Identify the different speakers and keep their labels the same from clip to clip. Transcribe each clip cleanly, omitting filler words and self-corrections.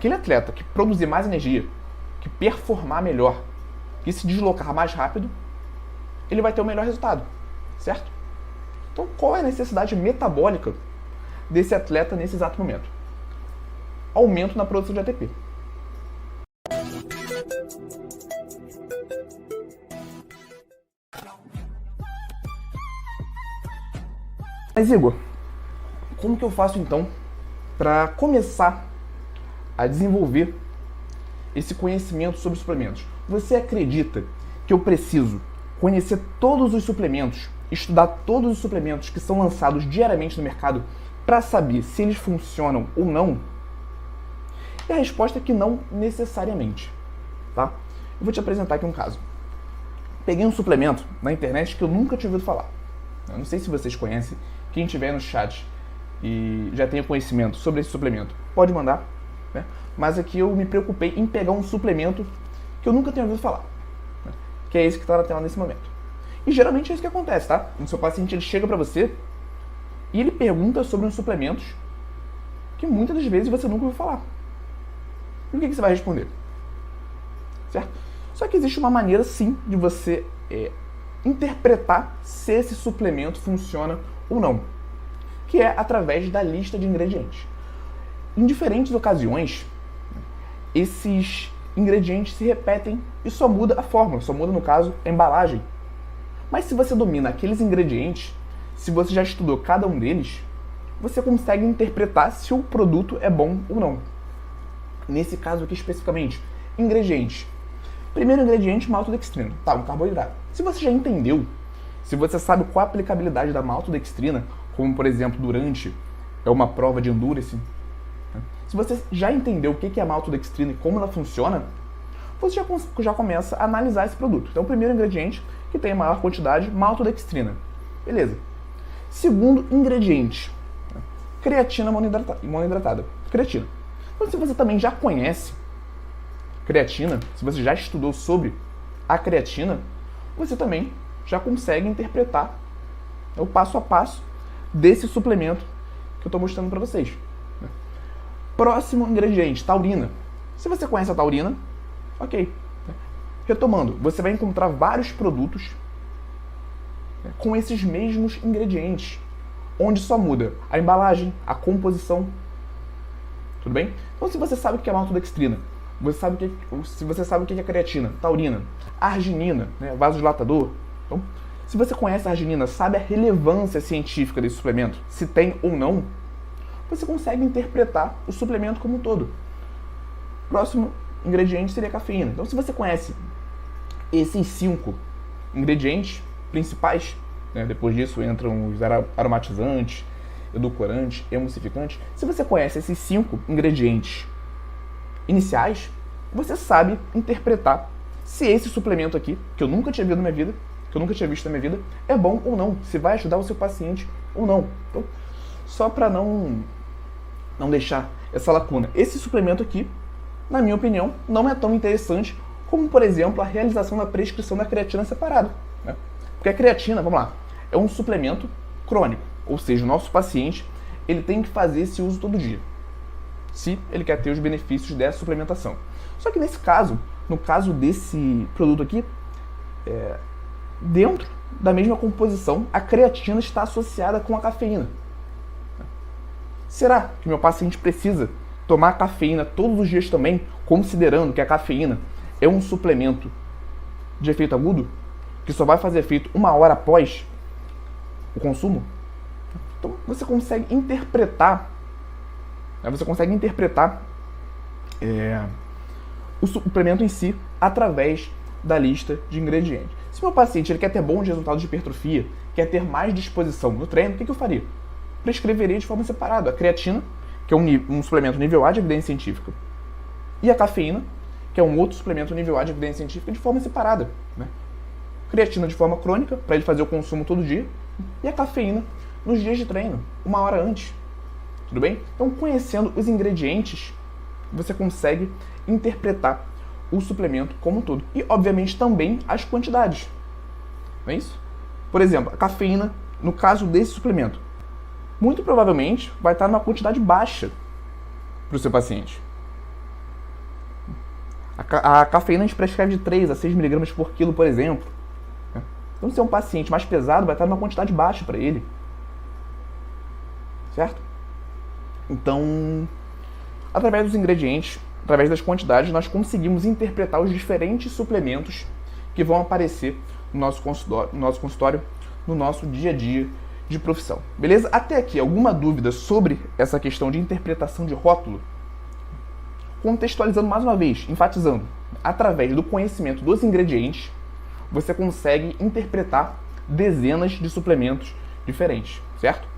Speaker 1: Aquele atleta que produzir mais energia, que performar melhor, que se deslocar mais rápido, ele vai ter o melhor resultado, certo? Então, qual é a necessidade metabólica desse atleta nesse exato momento? Aumento na produção de ATP. Mas Igor, como que eu faço então para começar a desenvolver esse conhecimento sobre suplementos? Você acredita que eu preciso conhecer todos os suplementos, estudar todos os suplementos que são lançados diariamente no mercado para saber se eles funcionam ou não? E a resposta é que não necessariamente, tá? Eu vou te apresentar aqui um caso. Peguei um suplemento na internet que eu nunca tinha ouvido falar. Eu não sei se vocês conhecem. Quem tiver no chat e já tenha conhecimento sobre esse suplemento, pode mandar, né? Mas aqui eu me preocupei em pegar um suplemento que eu nunca tinha ouvido falar, né? Que é esse que está na tela nesse momento. E geralmente é isso que acontece, tá? O seu paciente ele chega para você e ele pergunta sobre uns suplementos que muitas das vezes você nunca ouviu falar. E o que você vai responder? Certo? Só que existe uma maneira sim de você interpretar se esse suplemento funciona ou não, que é através da lista de ingredientes. Em diferentes ocasiões, esses ingredientes se repetem e só muda a fórmula, só muda, no caso, a embalagem. Mas se você domina aqueles ingredientes, se você já estudou cada um deles, você consegue interpretar se o produto é bom ou não. Nesse caso aqui especificamente, ingredientes. Primeiro ingrediente, maltodextrina. Tá, um carboidrato. Se você já entendeu, se você sabe qual a aplicabilidade da maltodextrina, como por exemplo durante uma prova de endurance, se você já entendeu o que é a maltodextrina e como ela funciona, você já começa a analisar esse produto. Então, o primeiro ingrediente que tem a maior quantidade, maltodextrina. Beleza. Segundo ingrediente, creatina monoidratada. Creatina. Então, se você também já conhece creatina, se você já estudou sobre a creatina, você também já consegue interpretar o passo a passo desse suplemento que eu estou mostrando para vocês. Próximo ingrediente, taurina. Se você conhece a taurina, ok. Retomando, você vai encontrar vários produtos com esses mesmos ingredientes, onde só muda a embalagem, a composição. Tudo bem? Então, se você sabe o que é maltodextrina, se você sabe o que é creatina, taurina, arginina, né, vasodilatador. Então, se você conhece a arginina, sabe a relevância científica desse suplemento, se tem ou não, você consegue interpretar o suplemento como um todo. Próximo ingrediente seria a cafeína. Então, se você conhece esses 5 ingredientes principais, né, depois disso entram os aromatizantes, edulcorantes, emulsificantes. Se você conhece esses 5 ingredientes iniciais, você sabe interpretar se esse suplemento aqui, que eu nunca tinha visto na minha vida, é bom ou não, se vai ajudar o seu paciente ou não. Então, só para não deixar essa lacuna, esse suplemento aqui, na minha opinião, não é tão interessante como, por exemplo, a realização da prescrição da creatina separada, né? Porque a creatina, vamos lá, é um suplemento crônico, ou seja, o nosso paciente ele tem que fazer esse uso todo dia, se ele quer ter os benefícios dessa suplementação. Só que nesse caso, no caso desse produto aqui, dentro da mesma composição, a creatina está associada com a cafeína. Será que meu paciente precisa tomar cafeína todos os dias também, considerando que a cafeína é um suplemento de efeito agudo, que só vai fazer efeito 1 hora após o consumo? Então você consegue interpretar, o suplemento em si através da lista de ingredientes. Se meu paciente ele quer ter bons resultados de hipertrofia, quer ter mais disposição no treino, o que eu faria? Prescreveria de forma separada a creatina, que é um suplemento nível A de evidência científica, e a cafeína, que é um outro suplemento nível A de evidência científica, de forma separada, né? Creatina de forma crônica, para ele fazer o consumo todo dia, e a cafeína nos dias de treino, 1 hora antes. Tudo bem? Então, conhecendo os ingredientes, você consegue interpretar o suplemento como um todo. E, obviamente, também as quantidades. Não é isso? Por exemplo, a cafeína, no caso desse suplemento, muito provavelmente vai estar numa quantidade baixa para o seu paciente. A cafeína a gente prescreve de 3 a 6 miligramas por quilo, por exemplo. Então, se é um paciente mais pesado, vai estar numa quantidade baixa para ele. Certo? Então, através dos ingredientes, através das quantidades, nós conseguimos interpretar os diferentes suplementos que vão aparecer no nosso consultório, no nosso dia a dia de profissão. Beleza? Até aqui, alguma dúvida sobre essa questão de interpretação de rótulo? Contextualizando mais uma vez, enfatizando, através do conhecimento dos ingredientes, você consegue interpretar dezenas de suplementos diferentes, certo?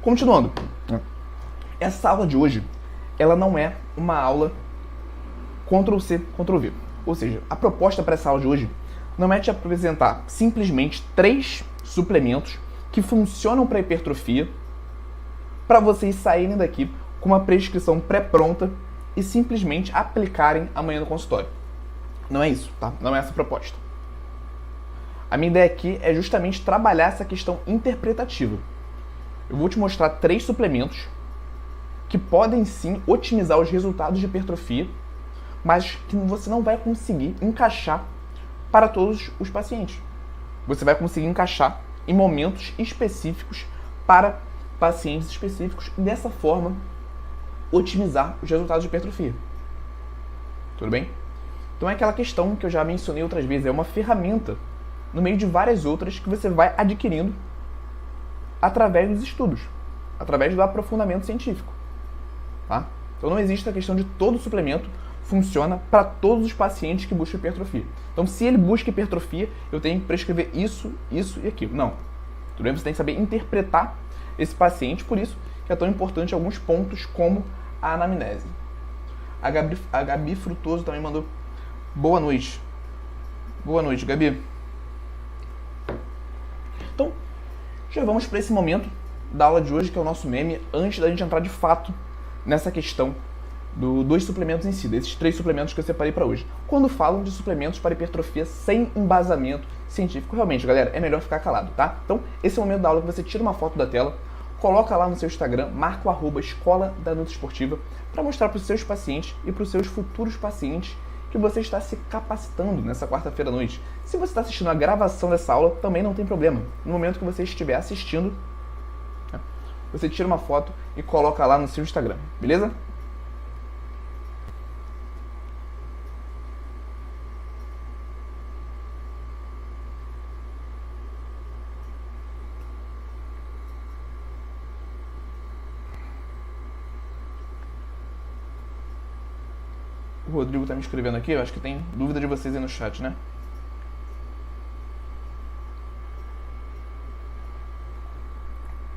Speaker 1: Continuando, essa aula de hoje, ela não é uma aula Ctrl+C, Ctrl+V. Ou seja, a proposta para essa aula de hoje não é te apresentar simplesmente 3 suplementos que funcionam para hipertrofia para vocês saírem daqui com uma prescrição pré-pronta e simplesmente aplicarem amanhã no consultório. Não é isso, tá? Não é essa a proposta. A minha ideia aqui é justamente trabalhar essa questão interpretativa. Eu vou te mostrar 3 suplementos que podem sim otimizar os resultados de hipertrofia, mas que você não vai conseguir encaixar para todos os pacientes. Você vai conseguir encaixar em momentos específicos para pacientes específicos e dessa forma otimizar os resultados de hipertrofia. Tudo bem? Então é aquela questão que eu já mencionei outras vezes, é uma ferramenta no meio de várias outras que você vai adquirindo através dos estudos, através do aprofundamento científico. Tá? Então não existe a questão de todo suplemento funciona para todos os pacientes que buscam hipertrofia. Então, se ele busca hipertrofia, eu tenho que prescrever isso, isso e aquilo. Não. Tudo bem? Você tem que saber interpretar esse paciente, por isso que é tão importante alguns pontos como a anamnese. A Gabi Frutoso também mandou boa noite. Boa noite, Gabi. Então, já vamos para esse momento da aula de hoje, que é o nosso meme, antes da gente entrar de fato nessa questão dos suplementos em si, desses 3 suplementos que eu separei para hoje. Quando falam de suplementos para hipertrofia sem embasamento científico, realmente, galera, é melhor ficar calado, tá? Então, esse é o momento da aula que você tira uma foto da tela, coloca lá no seu Instagram, marca o @Escola da Nutra Esportiva, para mostrar para os seus pacientes e para os seus futuros pacientes que você está se capacitando nessa quarta-feira à noite. Se você está assistindo a gravação dessa aula, também não tem problema. No momento que você estiver assistindo, você tira uma foto e coloca lá no seu Instagram, beleza? O Rodrigo tá me escrevendo aqui, eu acho que tem dúvida de vocês aí no chat, né?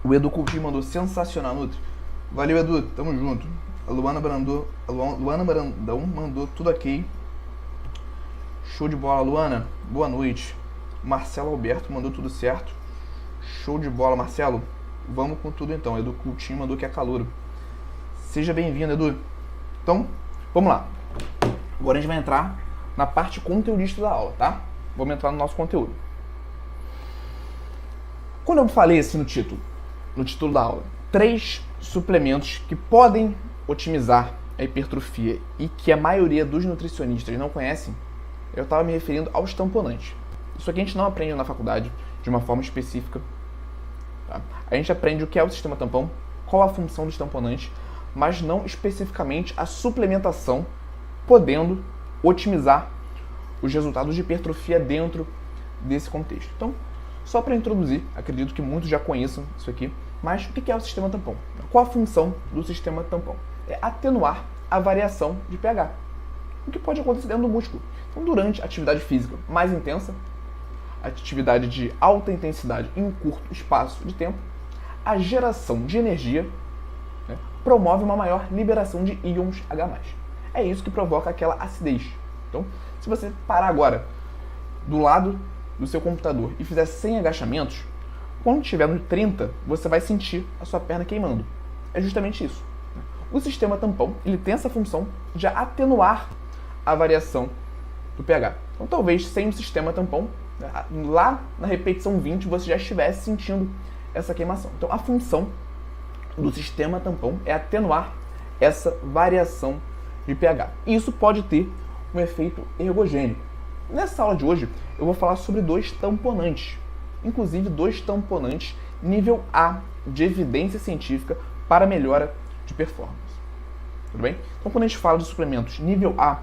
Speaker 1: O Edu Coutinho mandou sensacional, Nutri. Valeu, Edu, tamo junto. A Luana Brandão mandou tudo ok. Show de bola, Luana. Boa noite. Marcelo Alberto mandou tudo certo. Show de bola, Marcelo. Vamos com tudo então. Edu Coutinho mandou que é calouro. Seja bem-vindo, Edu. Então, vamos lá. Agora a gente vai entrar na parte conteudista da aula, tá? Vamos entrar no nosso conteúdo. Quando eu falei assim no título da aula, 3 suplementos que podem otimizar a hipertrofia e que a maioria dos nutricionistas não conhecem, eu estava me referindo aos tamponantes. Isso aqui a gente não aprende na faculdade de uma forma específica. Tá? A gente aprende o que é o sistema tampão, qual a função dos tamponantes, mas não especificamente a suplementação podendo otimizar os resultados de hipertrofia dentro desse contexto. Então, só para introduzir, acredito que muitos já conheçam isso aqui, mas o que é o sistema tampão? Qual a função do sistema tampão? É atenuar a variação de pH, o que pode acontecer dentro do músculo. Então, durante a atividade física mais intensa, atividade de alta intensidade em um curto espaço de tempo, a geração de energia promove uma maior liberação de íons H+. É isso que provoca aquela acidez. Então, se você parar agora do lado do seu computador e fizer 100 agachamentos, quando estiver no 30, você vai sentir a sua perna queimando. É justamente isso. O sistema tampão, ele tem essa função de atenuar a variação do pH. Então, talvez sem o sistema tampão, lá na repetição 20, você já estivesse sentindo essa queimação. Então, a função do sistema tampão é atenuar essa variação de pH. E isso pode ter um efeito ergogênico. Nessa aula de hoje, eu vou falar sobre 2 tamponantes, inclusive 2 tamponantes nível A de evidência científica para melhora de performance. Tudo bem? Então, quando a gente fala de suplementos nível A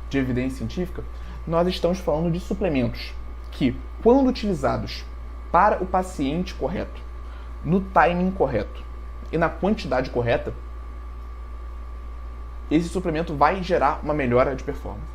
Speaker 1: de evidência científica, nós estamos falando de suplementos que, quando utilizados para o paciente correto, no timing correto e na quantidade correta, esse suplemento vai gerar uma melhora de performance.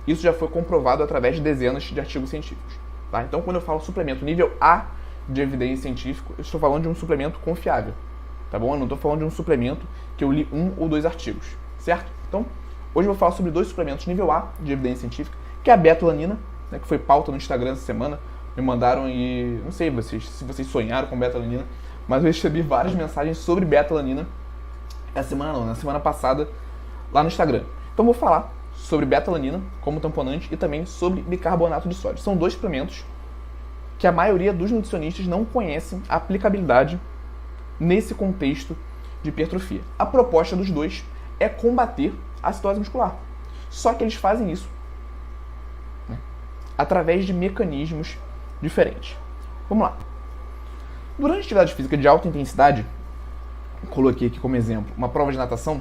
Speaker 1: Isso já foi comprovado através de dezenas de artigos científicos. Tá? Então, quando eu falo suplemento nível A de evidência científica, eu estou falando de um suplemento confiável. Tá bom? Eu não estou falando de um suplemento que eu li 1 ou 2 artigos. Certo? Então, hoje eu vou falar sobre 2 suplementos nível A de evidência científica, que é a betalanina, né, que foi pauta no Instagram essa semana. Me mandaram e não sei se vocês sonharam com betalanina, mas eu recebi várias mensagens sobre betalanina essa semana não, na semana passada lá no Instagram. Então vou falar sobre betalanina como tamponante e também sobre bicarbonato de sódio. São 2 suplementos que a maioria dos nutricionistas não conhecem a aplicabilidade nesse contexto de hipertrofia. A proposta dos 2 é combater a acidose muscular. Só que eles fazem isso, né, através de mecanismos diferentes. Vamos lá. Durante a atividade física de alta intensidade, coloquei aqui como exemplo uma prova de natação,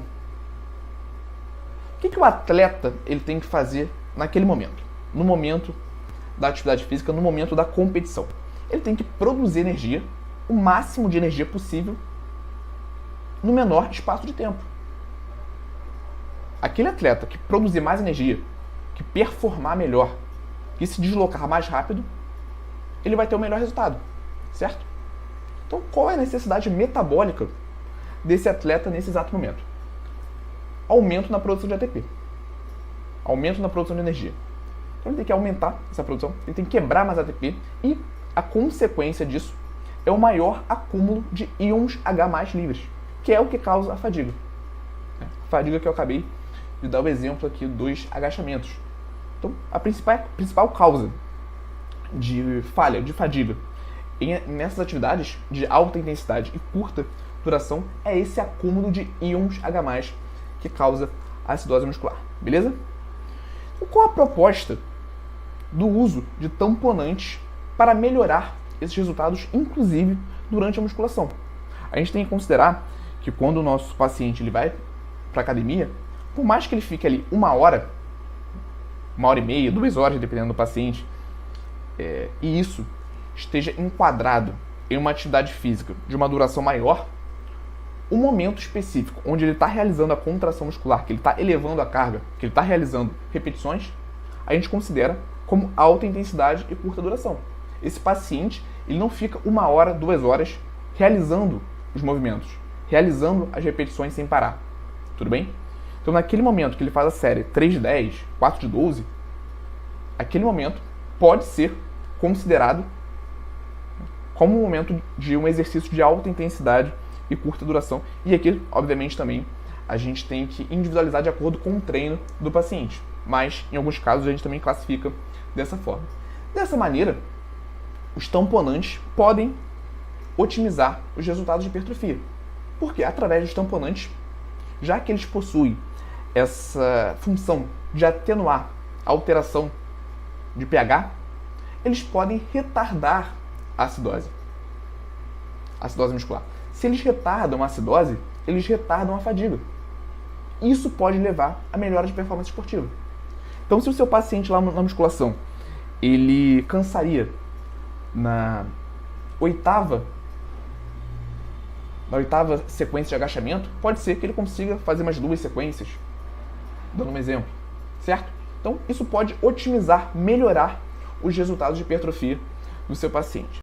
Speaker 1: o que o atleta ele tem que fazer naquele momento? No momento da atividade física, no momento da competição. Ele tem que produzir energia, o máximo de energia possível, no menor espaço de tempo. Aquele atleta que produzir mais energia, que performar melhor, que se deslocar mais rápido, ele vai ter o melhor resultado, certo? Então, qual é a necessidade metabólica desse atleta nesse exato momento? Aumento na produção de ATP. Aumento na produção de energia. Então, ele tem que aumentar essa produção, ele tem que quebrar mais ATP e a consequência disso é o maior acúmulo de íons H+ livres, que é o que causa a fadiga. A fadiga que eu acabei de dar o exemplo aqui dos agachamentos. Então, a principal causa de falha, de fadiga, nessas atividades de alta intensidade e curta duração é esse acúmulo de íons H+, que causa a acidose muscular. Beleza? Então, qual a proposta do uso de tamponantes para melhorar esses resultados, inclusive durante a musculação? A gente tem que considerar que quando o nosso paciente ele vai para a academia, por mais que ele fique ali 1 hora, 1h30, 2 horas, dependendo do paciente, e isso esteja enquadrado em uma atividade física de uma duração maior, o momento específico onde ele está realizando a contração muscular, que ele está elevando a carga, que ele está realizando repetições, a gente considera como alta intensidade e curta duração. Esse paciente ele não fica 1 hora, 2 horas realizando os movimentos, realizando as repetições sem parar. Tudo bem? Então, naquele momento que ele faz a série 3 de 10, 4 de 12, aquele momento pode ser considerado como um momento de um exercício de alta intensidade e curta duração. E aqui, obviamente, também a gente tem que individualizar de acordo com o treino do paciente. Mas, em alguns casos, a gente também classifica dessa forma. Dessa maneira, os tamponantes podem otimizar os resultados de hipertrofia. Porque, através dos tamponantes, já que eles possuem essa função de atenuar a alteração de pH, eles podem retardar a acidose muscular. Se eles retardam a acidose, eles retardam a fadiga. Isso pode levar a melhora de performance esportiva. Então, se o seu paciente lá na musculação, ele cansaria na oitava sequência de agachamento, pode ser que ele consiga fazer mais 2 sequências, dando um exemplo, certo? Então, isso pode otimizar, melhorar os resultados de hipertrofia do seu paciente.